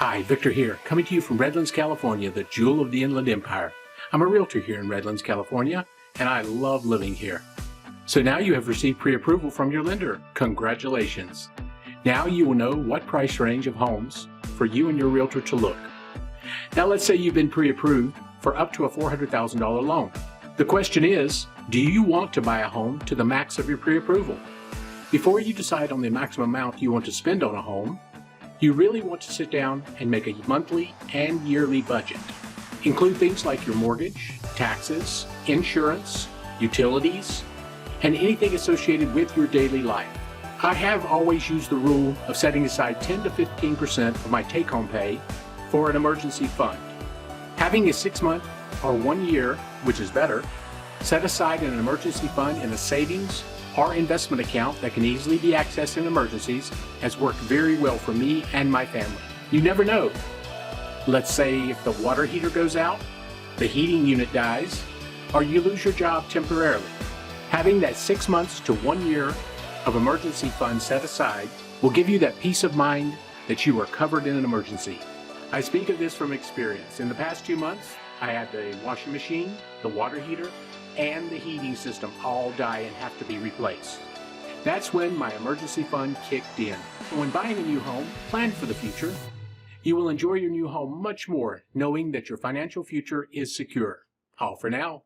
Hi, Victor here, coming to you from Redlands, California, the jewel of the Inland Empire. I'm a realtor here in Redlands, California, and I love living here. So now you have received pre-approval from your lender. Congratulations. Now you will know what price range of homes for you and your realtor to look. Now let's say you've been pre-approved for up to a $400,000 loan. The question is, do you want to buy a home to the max of your pre-approval? Before you decide on the maximum amount you want to spend on a home, you really want to sit down and make a monthly and yearly budget. Include things like your mortgage, taxes, insurance, utilities, and anything associated with your daily life. I have always used the rule of setting aside 10 to 15% of my take-home pay for an emergency fund. Having a 6-month or 1 year, which is better, set aside in an emergency fund in a savings or investment account that can easily be accessed in emergencies has worked very well for me and my family. You never know. Let's say if the water heater goes out, the heating unit dies, or you lose your job temporarily. Having that 6 months to 1 year of emergency fund set aside will give you that peace of mind that you are covered in an emergency. I speak of this from experience. In the past 2 months, I had the washing machine, the water heater, and the heating system all die and have to be replaced. That's when my emergency fund kicked in. When buying a new home, plan for the future. You will enjoy your new home much more knowing that your financial future is secure. All for now.